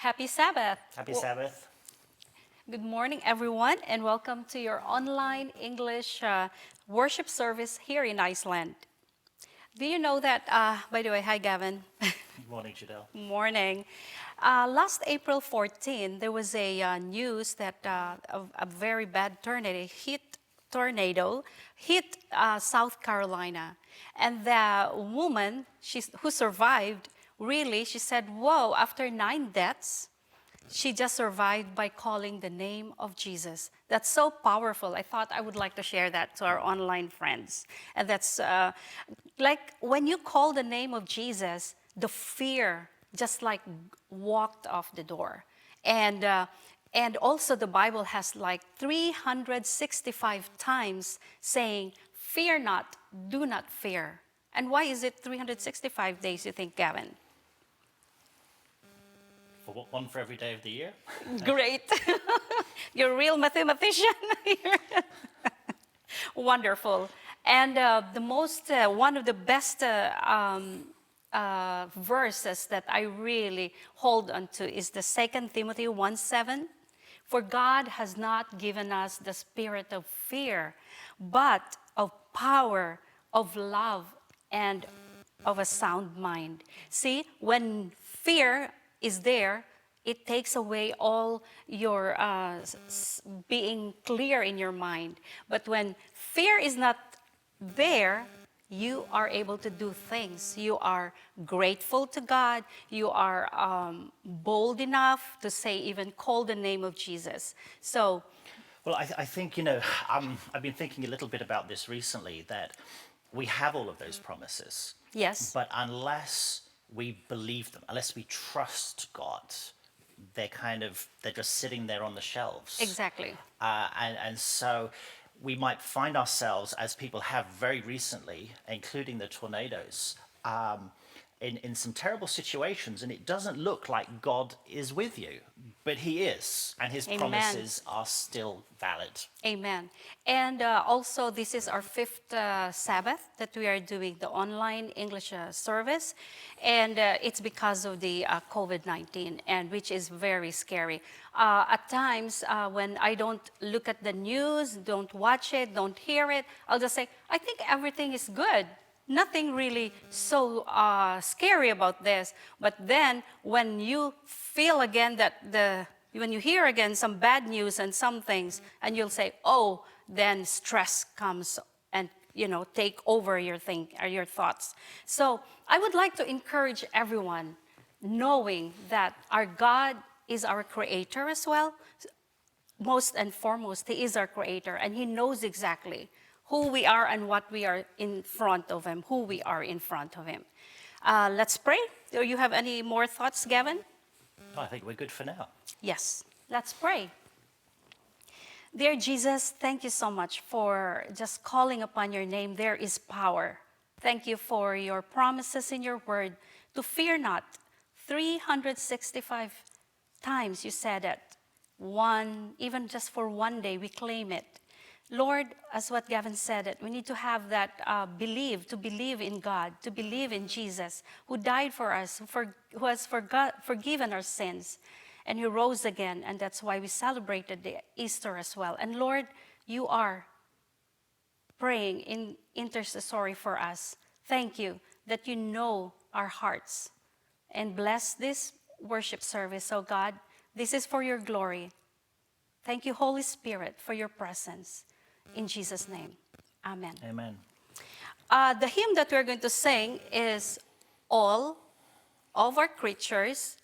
Happy Sabbath. Happy Sabbath. Good morning, everyone, and welcome to your online English worship service here in Iceland. Do you know that, by the way, hi, Gavin. Good morning, Jadelle. Morning. Last April 14, there was a news that a very bad tornado hit South Carolina. And the woman who survived, really, she said, whoa, after 9 deaths, she just survived by calling the name of Jesus. That's so powerful. I thought I would like to share that to our online friends. And that's like when you call the name of Jesus, the fear just like walked off the door. And also the Bible has like 365 times saying, fear not, do not fear. And why is it 365 days, you think, Gavin? One for every day of the year. Great. You're a real mathematician here. Wonderful. And one of the best verses that I really hold on to is the 2 Timothy 1:7. For God has not given us the spirit of fear, but of power, of love, and of a sound mind. See, when fear is there, it takes away all your being clear in your mind. But when fear is not there, you are able to do things. You are grateful to God. You are bold enough to say, even call the name of Jesus. So, well, I think, I've been thinking a little bit about this recently, that we have all of those promises. yes. But unless we believe them, unless we trust God, they're just sitting there on the shelves. Exactly. And so we might find ourselves, as people have very recently, including the tornadoes, in some terrible situations, and it doesn't look like God is with you, but He is, and His Amen. promises are still valid. Amen. And also, this is our 5th Sabbath that we are doing the online English service. And it's because of the COVID-19, and which is very scary. At times, when I don't look at the news, don't watch it, don't hear it, I'll just say, I think everything is good. Nothing really so scary about this. But then when you feel again when you hear again some bad news and some things, and you'll say, oh, then stress comes and, take over your thoughts. So I would like to encourage everyone, knowing that our God is our creator as well. Most and foremost, He is our creator, and He knows exactly who we are and what we are in front of Him, who we are in front of Him. Let's pray. Do you have any more thoughts, Gavin? I think we're good for now. Yes, let's pray. Dear Jesus, thank you so much for just calling upon your name. There is power. Thank you for your promises in your word to fear not. 365 times you said it. Even just for one day, we claim it. Lord, as what Gavin said, it we need to have that to believe in God, to believe in Jesus, who died for us, who has forgiven our sins, and He rose again, and that's why we celebrated the Easter as well. And Lord, you are praying in intercessory for us. Thank you that you know our hearts. And bless this worship service, oh God. This is for your glory. Thank you, Holy Spirit, for your presence. In Jesus' name, amen. Amen. The hymn that we're going to sing is All of Our Creatures,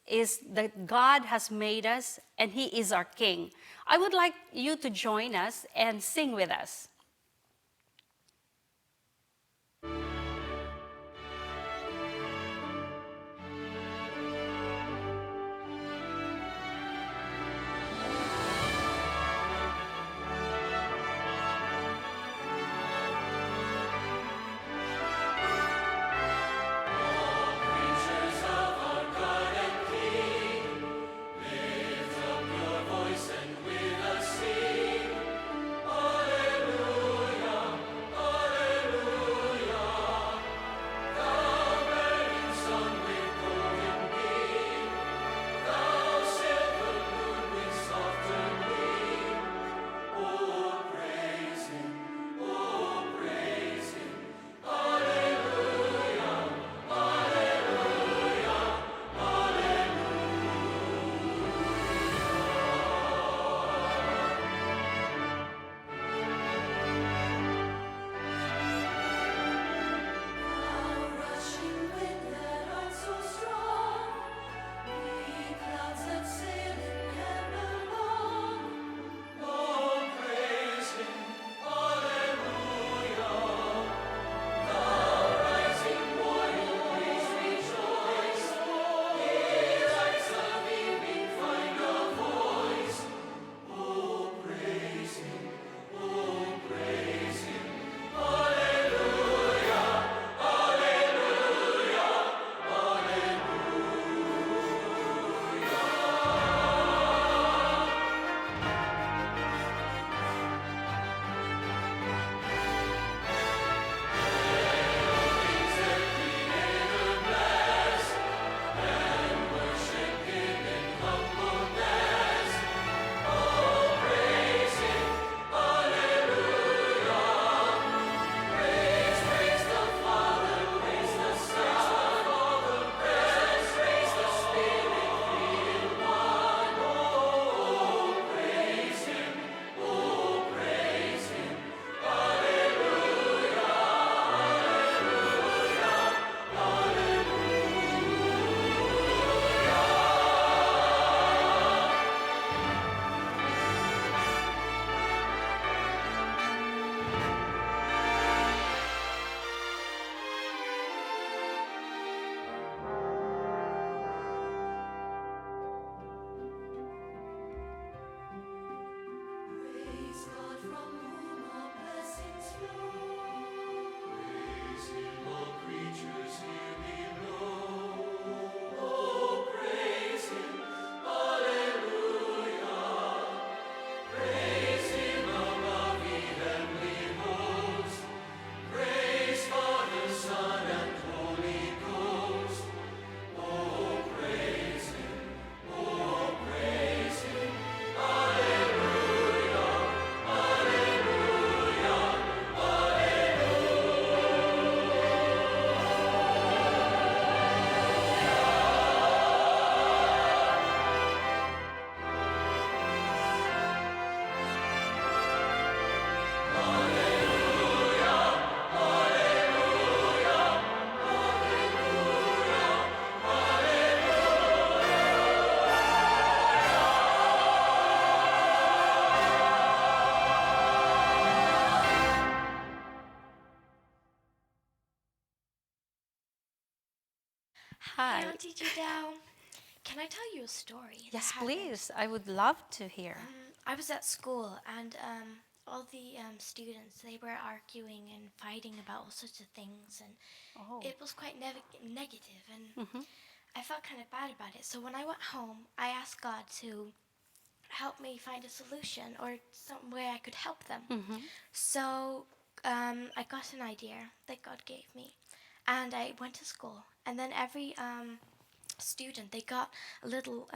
is that God has made us and He is our King. I would like you to join us and sing with us. Lift up your voice and with us sing. Alleluia. Hi. Hey, Auntie Jadao. Can I tell you a story that Yes, happened? please. I would love to hear. I was at school and all the students, they were arguing and fighting about all sorts of things, and Oh. it was quite negative, and Mm-hmm. I felt kind of bad about it. So when I went home, I asked God to help me find a solution or some way I could help them. Mm-hmm. So I got an idea that God gave me, and I went to school. And then every student, they got a little,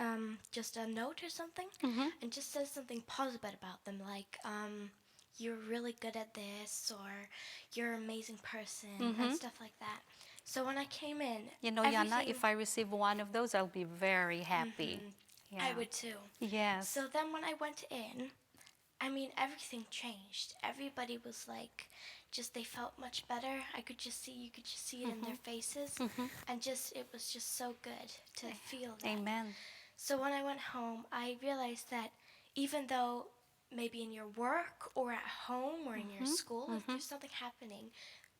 just a note or something, Mm-hmm. and just says something positive about them, like you're really good at this, or you're an amazing person, Mm-hmm. and stuff like that. So when I came in, You know, Yana, everything. if I receive one of those, I'll be very happy. I Yeah. would too. Yes. So then when I went in, I mean, everything changed. Everybody was like, just they felt much better. You could just see it in their faces, and just it was just so good to feel that. Amen. So when I went home, I realized that even though maybe in your work or at home or in your school, if there's something happening,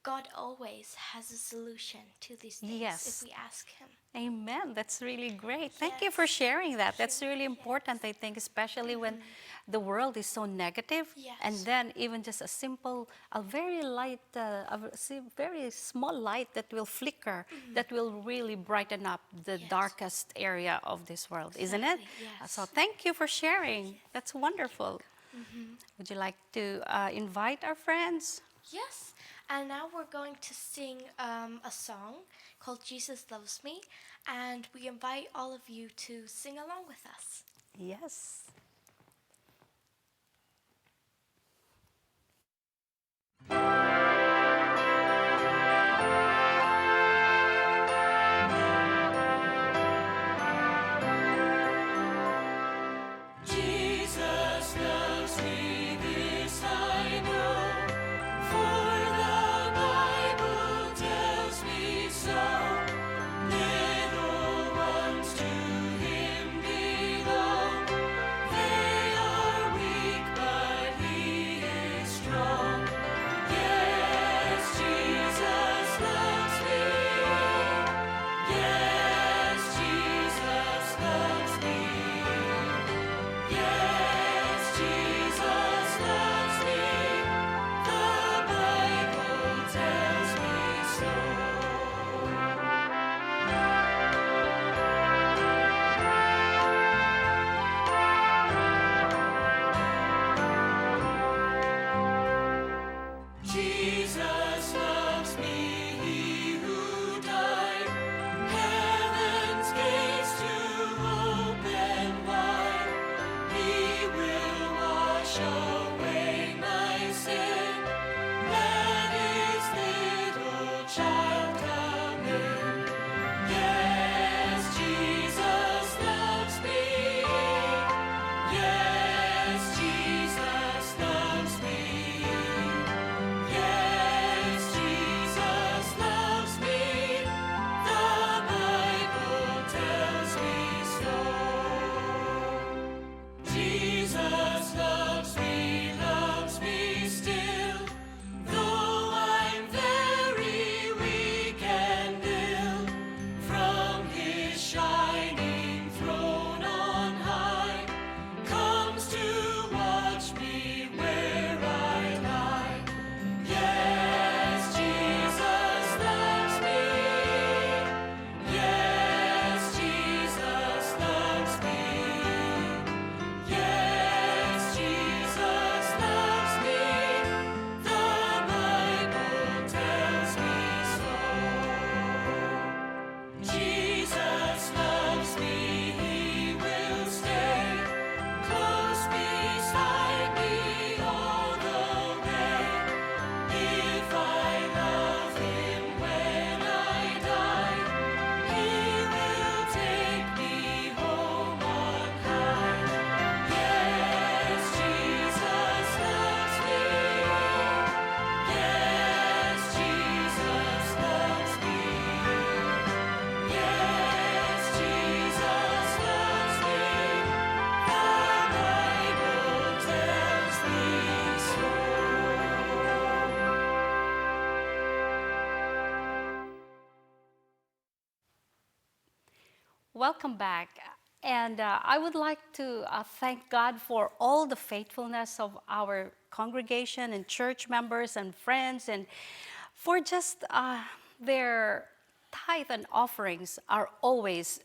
God always has a solution to these things if Yes. we ask Him. Amen. That's really great. Thank you for Yes. sharing that. That's Sure. really important, I think, especially when the world is so negative. And Yes. then even just a simple, a very light, very small light that will flicker, that will really brighten up the Yes. darkest area of this world, isn't it? Exactly, yes. So thank you for sharing. That's wonderful. Would you like to invite our friends? Yes, and now we're going to sing a song called Jesus Loves Me, and we invite all of you to sing along with us. Yes. Jesus loves me, this I know, for the Bible tells me so. Little ones to Him belong, Welcome back. And I would like to thank God for all the faithfulness of our congregation and church members and friends, and for just their tithe and offerings are always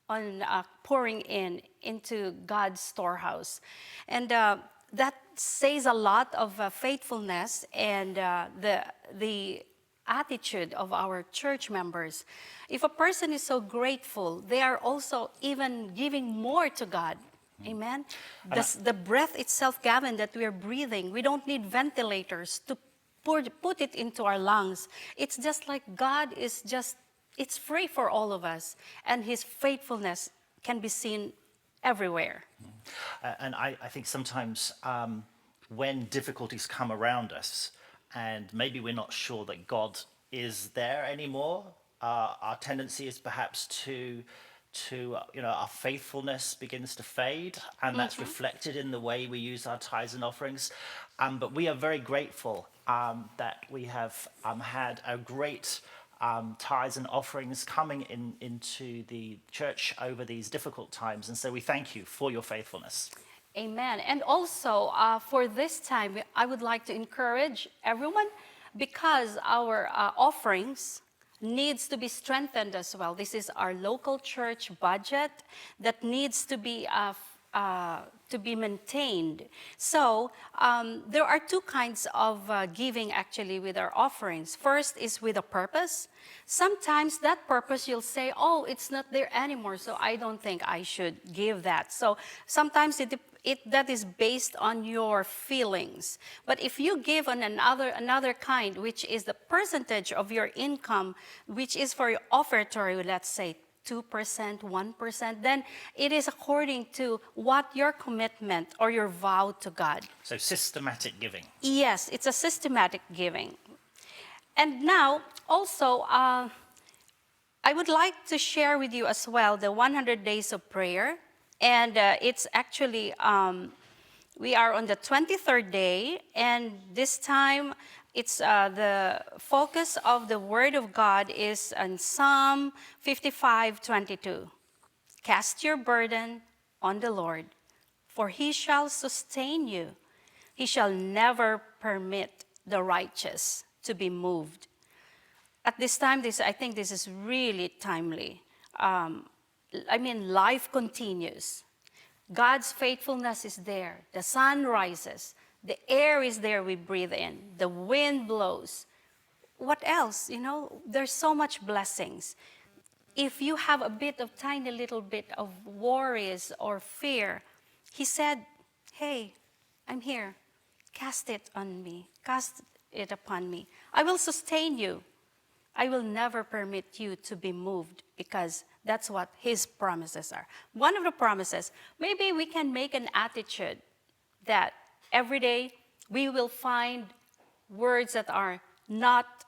on pouring in into God's storehouse. And that says a lot of faithfulness and the attitude of our church members. If a person is so grateful, they are also even giving more to God. Amen. The breath itself, Gavin, that we are breathing, we don't need ventilators to put it into our lungs. It's just like God is just, it's free for all of us, and His faithfulness can be seen everywhere. And I think sometimes when difficulties come around us and maybe we're not sure that God is there anymore, our tendency is perhaps to our faithfulness begins to fade, and that's reflected in the way we use our tithes and offerings. But we are very grateful that we have had a great tithes and offerings coming into the church over these difficult times, and so we thank you for your faithfulness. Amen. And also, for this time, I would like to encourage everyone, because our offerings needs to be strengthened as well. This is our local church budget that needs to be maintained. So there are two kinds of giving actually with our offerings. First is with a purpose. Sometimes that purpose you'll say, oh, it's not there anymore, so I don't think I should give that. So sometimes that is based on your feelings. But if you give on another kind, which is the percentage of your income, which is for your offertory, let's say 2%, 1%, then it is according to what your commitment or your vow to God. So systematic giving. Yes, it's a systematic giving. And now, also, I would like to share with you as well the 100 days of prayer. And it's actually, we are on the 23rd day, and this time it's the focus of the Word of God is on Psalm 55:22. Cast your burden on the Lord, for He shall sustain you. He shall never permit the righteous to be moved. At this time, I think this is really timely. Life continues. God's faithfulness is there. The sun rises. The air is there we breathe in. The wind blows. What else? There's so much blessings. If you have a tiny little bit of worries or fear, He said, hey, I'm here. Cast it on me. Cast it upon me. I will sustain you. I will never permit you to be moved, because that's what His promises are. One of the promises, maybe we can make an attitude that every day we will find words that are not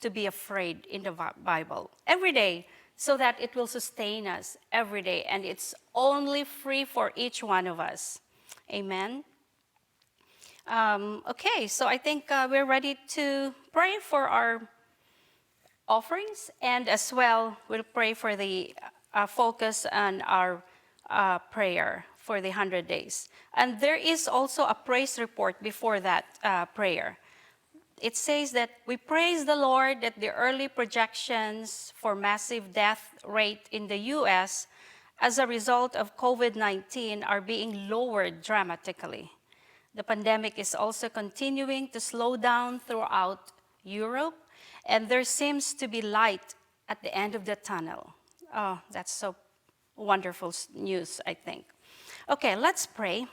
to be afraid in the Bible. Every day, so that it will sustain us every day. And it's only free for each one of us. Amen. Okay, so I think we're ready to pray for our offerings, and as well we'll pray for the focus on our prayer for the 100 days. And there is also a praise report before that prayer. It says that we praise the Lord that the early projections for massive death rate in the US as a result of COVID-19 are being lowered dramatically. The pandemic is also continuing to slow down throughout Europe, and there seems to be light at the end of the tunnel. Oh, that's so wonderful news, I think. Okay, let's pray.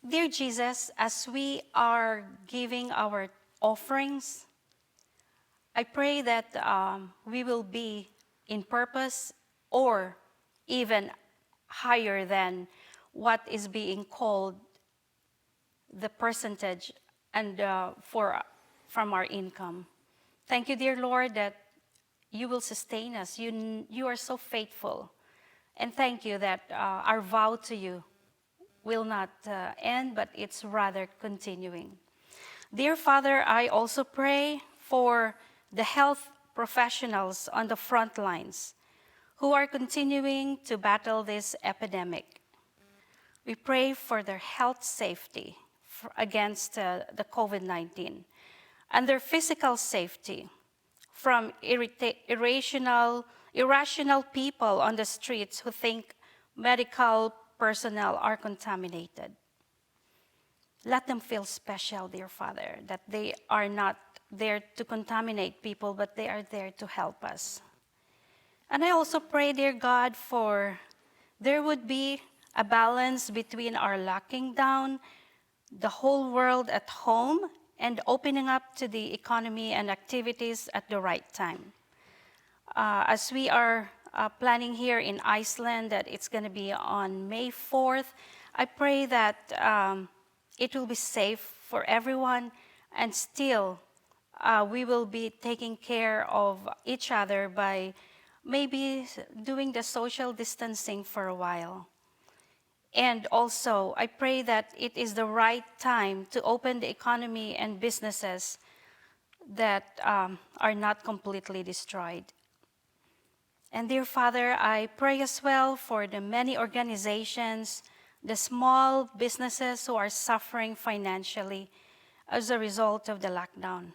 Dear Jesus, as we are giving our offerings, I pray that we will be in purpose or even higher than what is being called the percentage and from our income. Thank you, dear Lord, that you will sustain us. You are so faithful. And thank you that our vow to you will not end, but it's rather continuing. Dear Father, I also pray for the health professionals on the front lines who are continuing to battle this epidemic. We pray for their health safety against the COVID-19 and their physical safety from irrational people on the streets who think medical personnel are contaminated. Let them feel special, dear Father, that they are not there to contaminate people, but they are there to help us. And I also pray, dear God, for there would be a balance between our locking down the whole world at home and opening up to the economy and activities at the right time. As we are planning here in Iceland that it's going to be on May 4th, I pray that it will be safe for everyone, and still we will be taking care of each other by maybe doing the social distancing for a while. And also, I pray that it is the right time to open the economy and businesses that are not completely destroyed. And dear Father, I pray as well for the many organizations, the small businesses who are suffering financially as a result of the lockdown.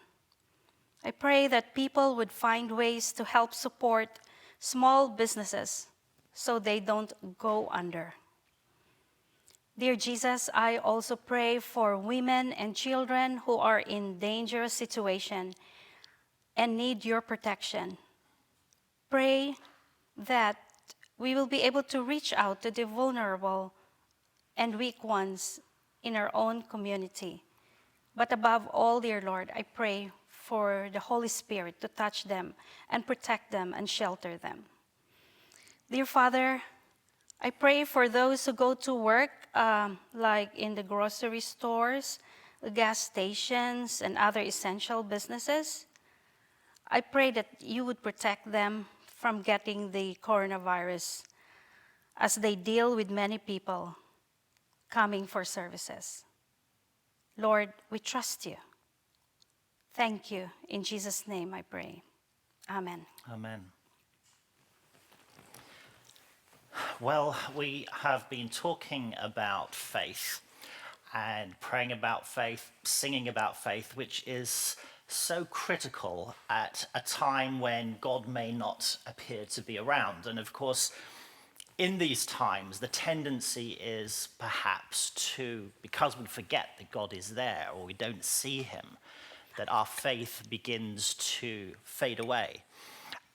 I pray that people would find ways to help support small businesses so they don't go under. Dear Jesus, I also pray for women and children who are in dangerous situation and need your protection. Pray that we will be able to reach out to the vulnerable and weak ones in our own community. But above all, dear Lord, I pray for the Holy Spirit to touch them and protect them and shelter them. Dear Father, I pray for those who go to work, like in the grocery stores, the gas stations, and other essential businesses. I pray that you would protect them from getting the coronavirus as they deal with many people coming for services. Lord, we trust you. Thank you. In Jesus' name I pray. Amen. Amen. Well, we have been talking about faith and praying about faith, singing about faith, which is so critical at a time when God may not appear to be around. And of course, in these times, the tendency is perhaps to, because we forget that God is there or we don't see him, that our faith begins to fade away.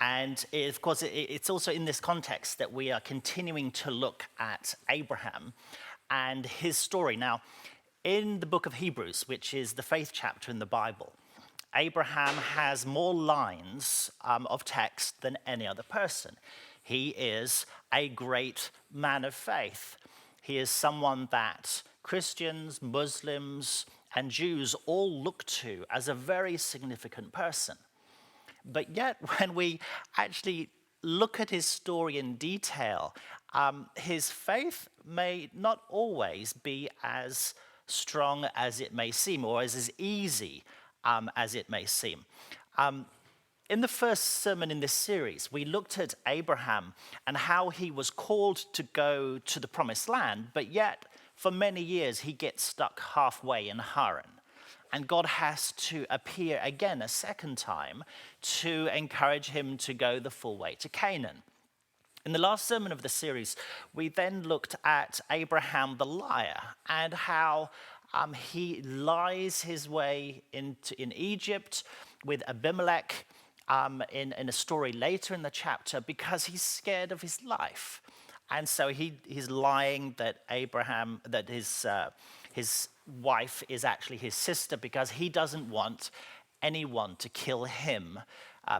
And of course, it's also in this context that we are continuing to look at Abraham and his story. Now, in the book of Hebrews, which is the faith chapter in the Bible, Abraham has more lines of text than any other person. He is a great man of faith. He is someone that Christians, Muslims, and Jews all look to as a very significant person. But yet, when we actually look at his story in detail, his faith may not always be as strong as it may seem, or as easy as it may seem. In the first sermon in this series, we looked at Abraham and how he was called to go to the promised land, but yet for many years he gets stuck halfway in Haran. And God has to appear again a second time to encourage him to go the full way to Canaan. In the last sermon of the series, we then looked at Abraham the liar and how he lies his way in Egypt with Abimelech in a story later in the chapter because he's scared of his life. And so he's lying that his wife is actually his sister because he doesn't want anyone to kill him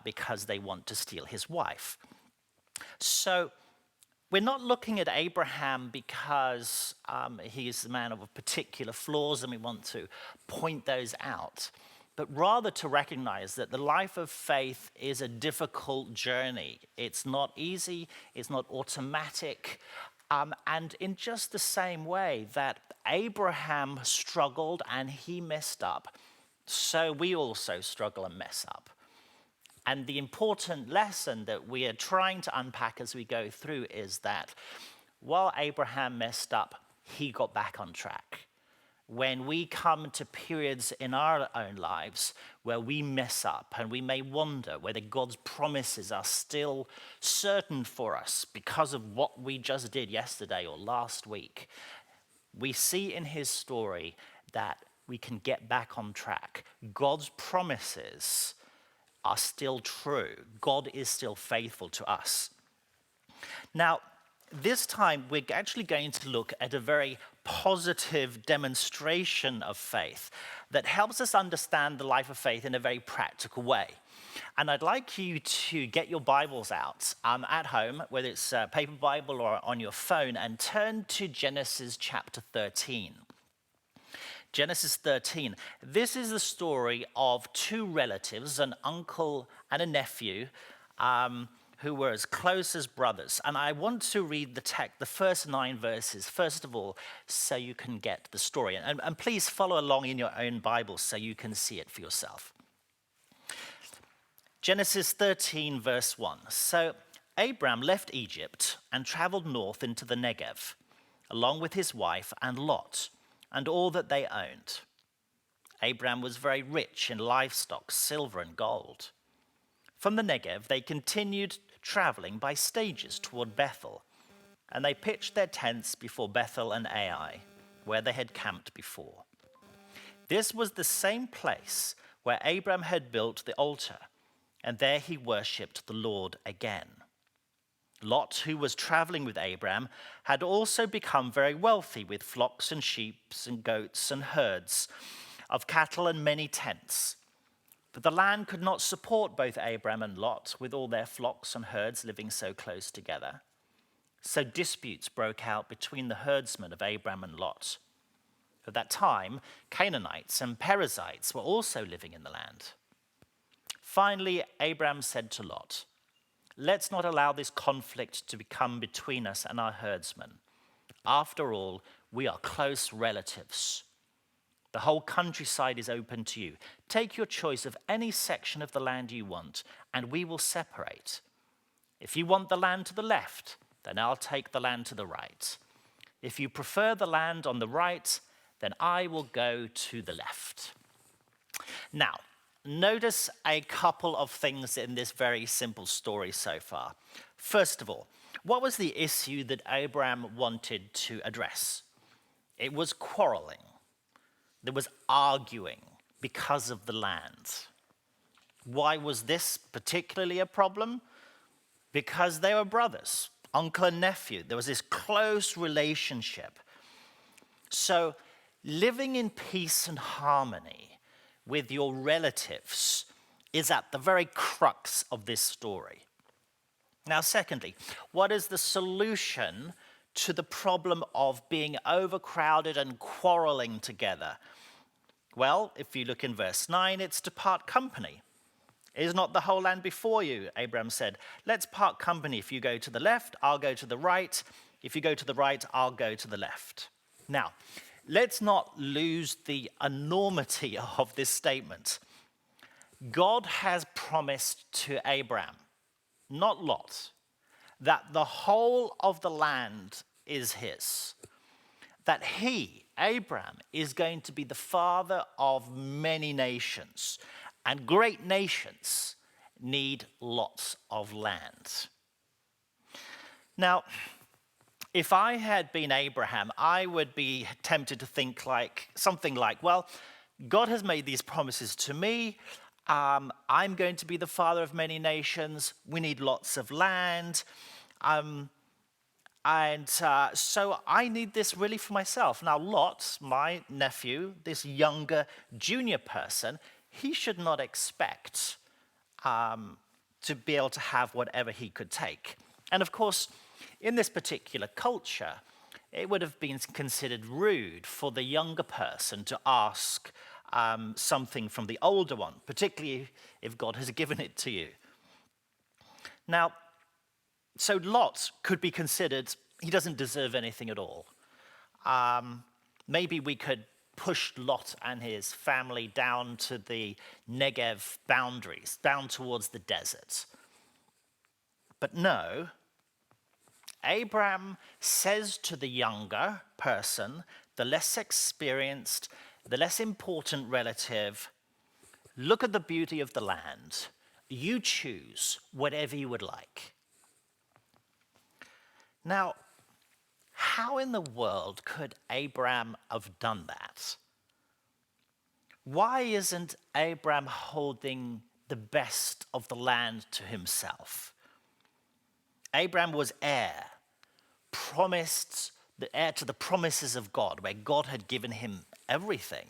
because they want to steal his wife. So we're not looking at Abraham because he's a man of particular flaws and we want to point those out, but rather to recognize that the life of faith is a difficult journey. It's not easy, it's not automatic, and in just the same way that Abraham struggled and he messed up, so we also struggle and mess up. And the important lesson that we are trying to unpack as we go through is that while Abraham messed up, he got back on track. When we come to periods in our own lives where we mess up and we may wonder whether God's promises are still certain for us because of what we just did yesterday or last week, we see in his story that we can get back on track. God's promises are still true. God is still faithful to us. Now, this time we're actually going to look at a very positive demonstration of faith that helps us understand the life of faith in a very practical way. And I'd like you to get your Bibles out at home, whether it's a paper Bible or on your phone, and turn to Genesis chapter 13. Genesis 13. This is the story of two relatives, an uncle and a nephew, who were as close as brothers. And I want to read the first 9 verses, first of all, so you can get the story. And please follow along in your own Bible so you can see it for yourself. Genesis 13, verse 1. So Abram left Egypt and traveled north into the Negev, along with his wife and Lot, and all that they owned. Abram was very rich in livestock, silver and gold. From the Negev, they continued traveling by stages toward Bethel, and they pitched their tents before Bethel and Ai, where they had camped before. This was the same place where Abram had built the altar, and there he worshipped the Lord again. Lot, who was traveling with Abram, had also become very wealthy with flocks and sheep and goats and herds of cattle and many tents. But the land could not support both Abram and Lot with all their flocks and herds living so close together. So disputes broke out between the herdsmen of Abram and Lot. At that time, Canaanites and Perizzites were also living in the land. Finally, Abram said to Lot, "Let's not allow this conflict to become between us and our herdsmen. After all, we are close relatives. The whole countryside is open to you. Take your choice of any section of the land you want, and we will separate. If you want the land to the left, then I'll take the land to the right. If you prefer the land on the right, then I will go to the left." Now, notice a couple of things in this very simple story so far. First of all, what was the issue that Abraham wanted to address? It was quarreling. There was arguing because of the land. Why was this particularly a problem? Because they were brothers, uncle and nephew. There was this close relationship. So living in peace and harmony with your relatives is at the very crux of this story. Now, secondly, what is the solution to the problem of being overcrowded and quarreling together? Well, if you look in verse 9, it's to part company. "Is not the whole land before you?" Abram said. "Let's part company. If you go to the left, I'll go to the right. If you go to the right, I'll go to the left." Now, let's not lose the enormity of this statement. God has promised to Abram, not Lot, that the whole of the land is his. That he, Abram, is going to be the father of many nations. And great nations need lots of land. Now, if I had been Abraham, I would be tempted to think something like, well, God has made these promises to me. I'm going to be the father of many nations. We need lots of land. So I need this really for myself. Now, Lot, my nephew, this younger junior person, he should not expect to be able to have whatever he could take. And of course, in this particular culture, it would have been considered rude for the younger person to ask something from the older one, particularly if God has given it to you. Now, so Lot could be considered, he doesn't deserve anything at all. Maybe we could pushed Lot and his family down to the Negev boundaries, down towards the desert. But no, Abraham says to the younger person, the less experienced, the less important relative, look at the beauty of the land. You choose whatever you would like. Now, how in the world could Abraham have done that? Why isn't Abraham holding the best of the land to himself? Abraham was heir, promised, the heir to the promises of God, where God had given him everything.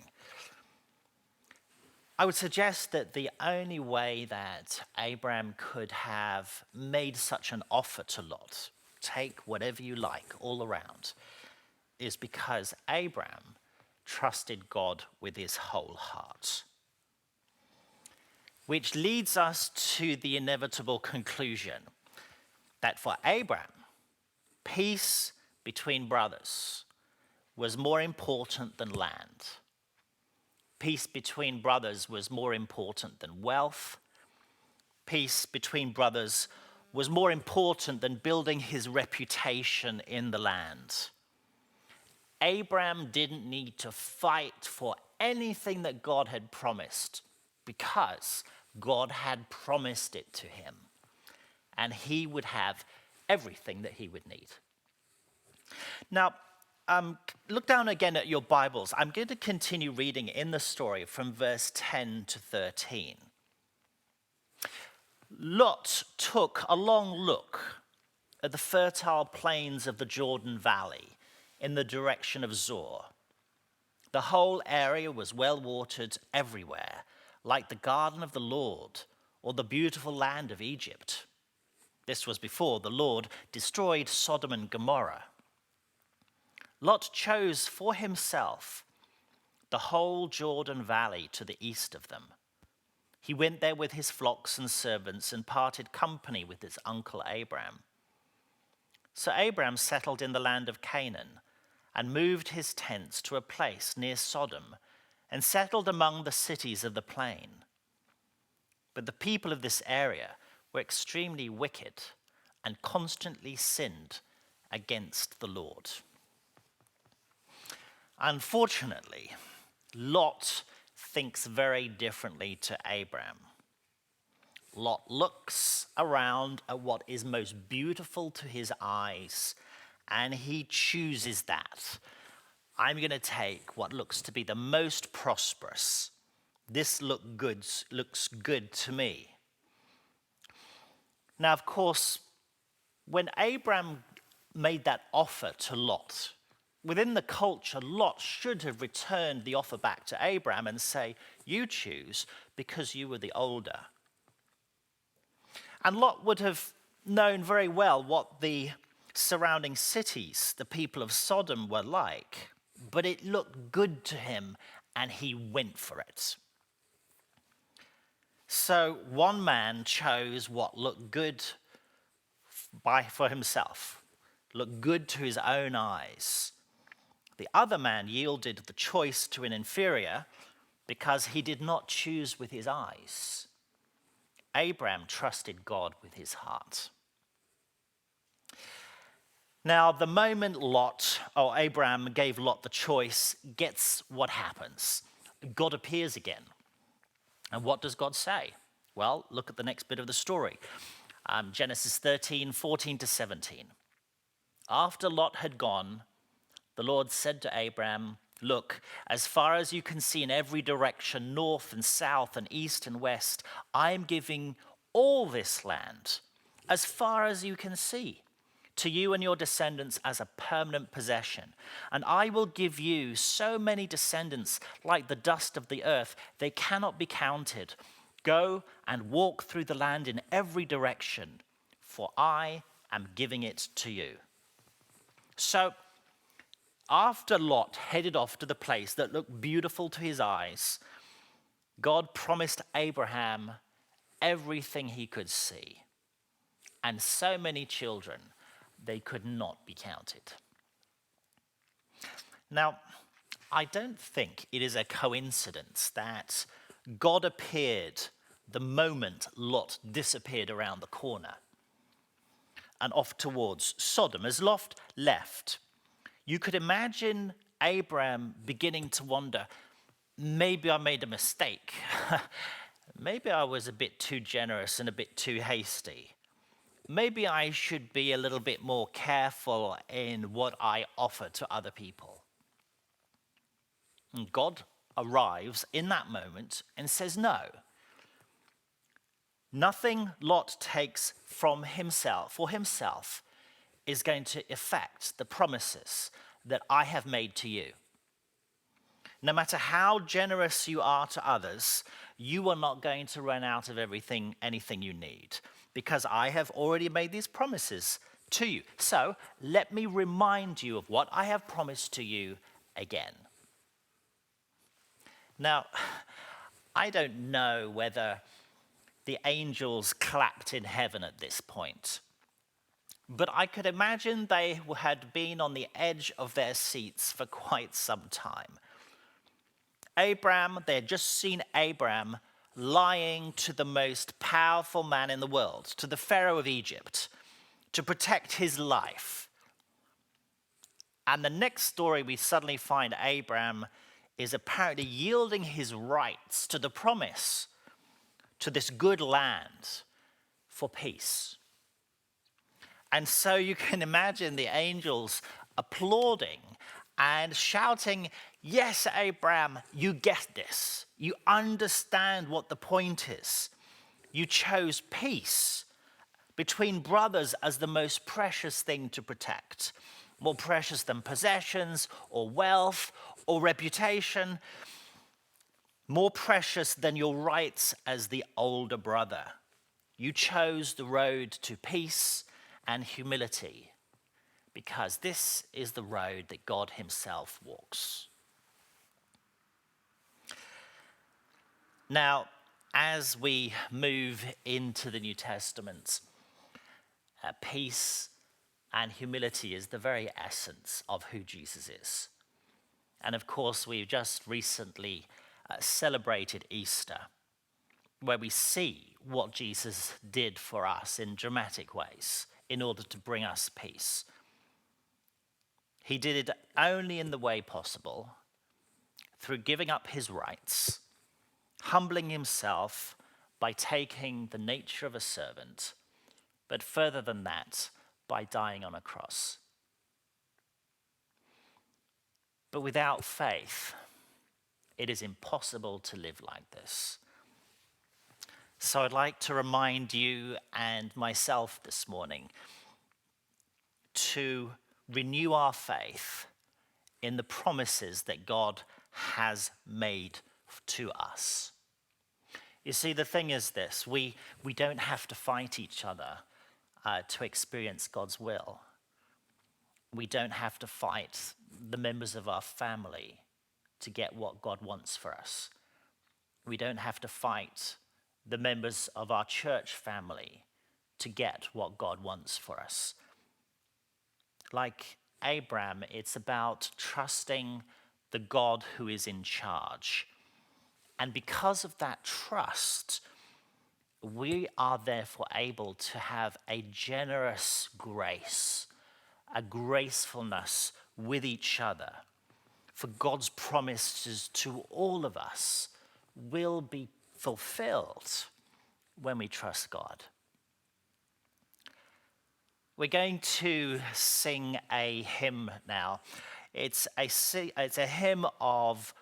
I would suggest that the only way that Abraham could have made such an offer to Lot, take whatever you like all around, is because Abraham trusted God with his whole heart. Which leads us to the inevitable conclusion that for Abraham, peace between brothers was more important than land. Peace between brothers was more important than wealth. Peace between brothers was more important than building his reputation in the land. Abraham didn't need to fight for anything that God had promised because God had promised it to him, and he would have everything that he would need. Now, look down again at your Bibles. I'm going to continue reading in the story from verse 10 to 13. Lot took a long look at the fertile plains of the Jordan Valley in the direction of Zoar. The whole area was well watered everywhere, like the garden of the Lord or the beautiful land of Egypt. This was before the Lord destroyed Sodom and Gomorrah. Lot chose for himself the whole Jordan Valley to the east of them. He went there with his flocks and servants and parted company with his uncle Abraham. So Abraham settled in the land of Canaan and moved his tents to a place near Sodom and settled among the cities of the plain. But the people of this area were extremely wicked and constantly sinned against the Lord. Unfortunately, Lot thinks very differently to Abraham. Lot looks around at what is most beautiful to his eyes, and he chooses that. I'm going to take what looks to be the most prosperous. This looks good to me. Now, of course, when Abraham made that offer to Lot, within the culture, Lot should have returned the offer back to Abraham and say, you choose because you were the older. And Lot would have known very well what the surrounding cities, the people of Sodom, were like, but it looked good to him and he went for it. So one man chose what looked good for himself, looked good to his own eyes. The other man yielded the choice to an inferior because he did not choose with his eyes. Abraham trusted God with his heart. Now, the moment Abraham gave Lot the choice, guess what happens? God appears again. And what does God say? Well, look at the next bit of the story. Genesis 13, 14 to 17. After Lot had gone, the Lord said to Abraham, look, as far as you can see in every direction, north and south and east and west, I am giving all this land, as far as you can see, to you and your descendants as a permanent possession. And I will give you so many descendants like the dust of the earth, they cannot be counted. Go and walk through the land in every direction, for I am giving it to you. So, after Lot headed off to the place that looked beautiful to his eyes, God promised Abraham everything he could see, and so many children, they could not be counted. Now, I don't think it is a coincidence that God appeared the moment Lot disappeared around the corner and off towards Sodom. As Lot left, you could imagine Abraham beginning to wonder, maybe I made a mistake. Maybe I was a bit too generous and a bit too hasty. Maybe I should be a little bit more careful in what I offer to other people. And God arrives in that moment and says no. Nothing Lot takes from himself for himself is going to affect the promises that I have made to you. No matter how generous you are to others, you are not going to run out of anything you need, because I have already made these promises to you. So let me remind you of what I have promised to you again. Now, I don't know whether the angels clapped in heaven at this point, but I could imagine they had been on the edge of their seats for quite some time. They had just seen Abraham lying to the most powerful man in the world, to the Pharaoh of Egypt, to protect his life. And the next story we suddenly find Abraham is apparently yielding his rights to the promise, to this good land for peace. And so you can imagine the angels applauding and shouting, yes, Abraham, you get this. You understand what the point is. You chose peace between brothers as the most precious thing to protect, more precious than possessions or wealth or reputation, more precious than your rights as the older brother. You chose the road to peace and humility, because this is the road that God himself walks. Now, as we move into the New Testament, peace and humility is the very essence of who Jesus is. And of course, we've just recently celebrated Easter, where we see what Jesus did for us in dramatic ways in order to bring us peace. He did it only in the way possible, through giving up his rights, humbling himself by taking the nature of a servant, but further than that, by dying on a cross. But without faith, it is impossible to live like this. So I'd like to remind you and myself this morning to renew our faith in the promises that God has made to us. You see, the thing is this, we don't have to fight each other to experience God's will. We don't have to fight the members of our family to get what God wants for us. We don't have to fight the members of our church family to get what God wants for us. Like Abraham, it's about trusting the God who is in charge. And because of that trust, we are therefore able to have a generous grace, a gracefulness with each other. For God's promises to all of us will be fulfilled when we trust God. We're going to sing a hymn now. It's a hymn of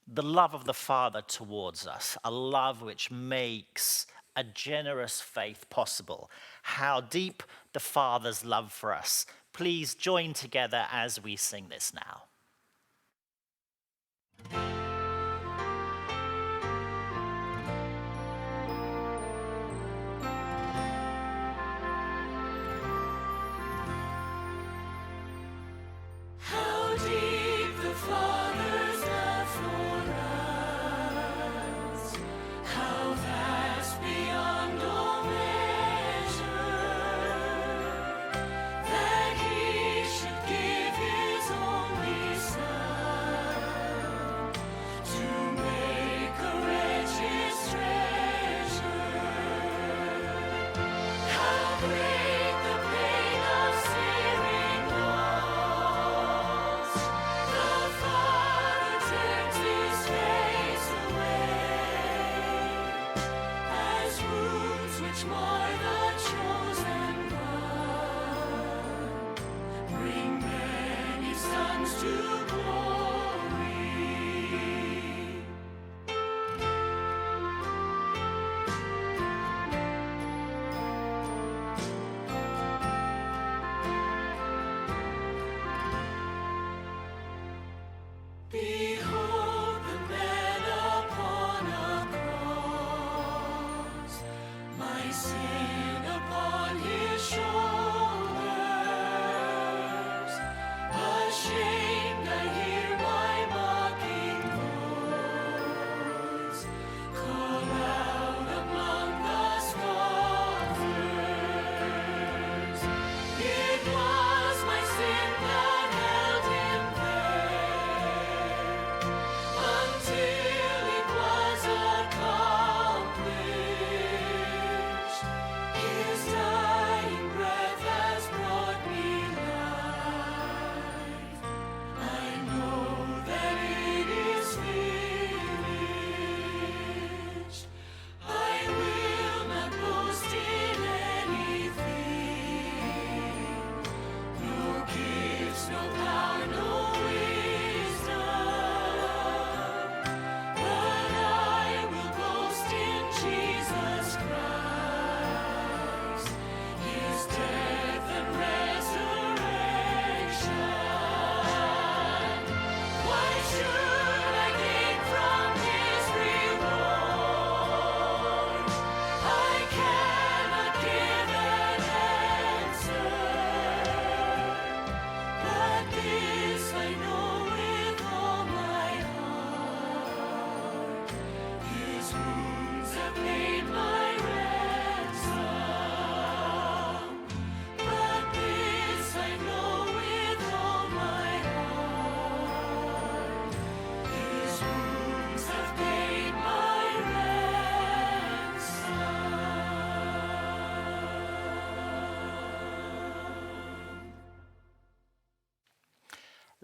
the love of the Father towards us, a love which makes a generous faith possible. How deep the Father's love for us. Please join together as we sing this now. How deep the Father's love for us, how vast beyond all measure, that He should give His only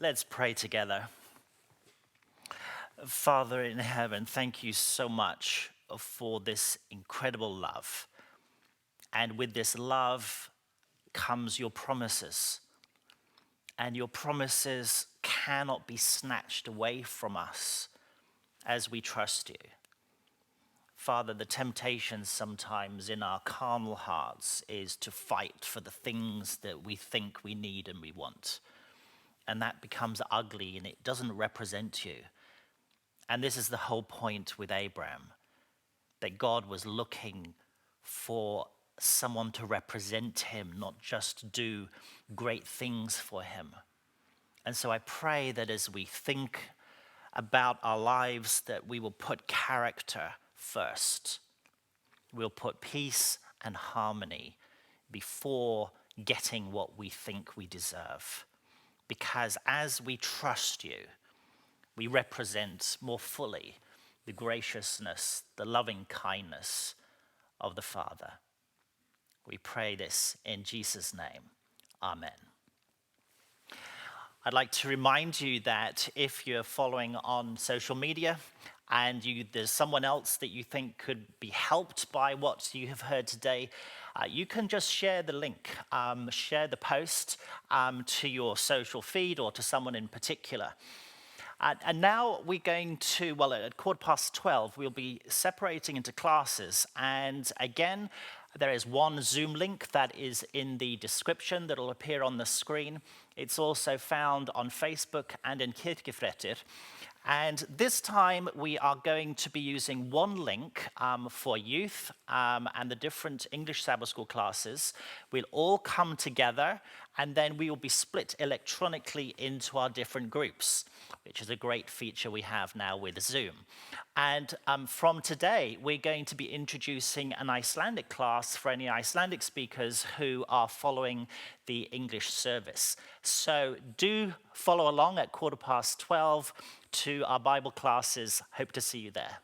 Let's pray together. Father in heaven, thank you so much for this incredible love. And with this love comes your promises. And your promises cannot be snatched away from us as we trust you. Father, the temptation sometimes in our carnal hearts is to fight for the things that we think we need and we want. And that becomes ugly and it doesn't represent you. And this is the whole point with Abraham, that God was looking for someone to represent him, not just do great things for him. And so I pray that as we think about our lives, that we will put character first. We'll put peace and harmony before getting what we think we deserve. Because as we trust you, we represent more fully the graciousness, the loving kindness of the Father. We pray this in Jesus' name. Amen. I'd like to remind you that if you're following on social media and there's someone else that you think could be helped by what you have heard today, you can just share the link, share the post to your social feed or to someone in particular. And now we're going to, well, at 12:15, we'll be separating into classes. And again, there is one Zoom link that is in the description that will appear on the screen. It's also found on Facebook and in Kirkefretter. And this time we are going to be using one link for youth and the different English Sabbath School classes. We'll all come together and then we will be split electronically into our different groups, which is a great feature we have now with Zoom. And from today, we're going to be introducing an Icelandic class for any Icelandic speakers who are following the English service. So do follow along at 12:15 to our Bible classes. Hope to see you there.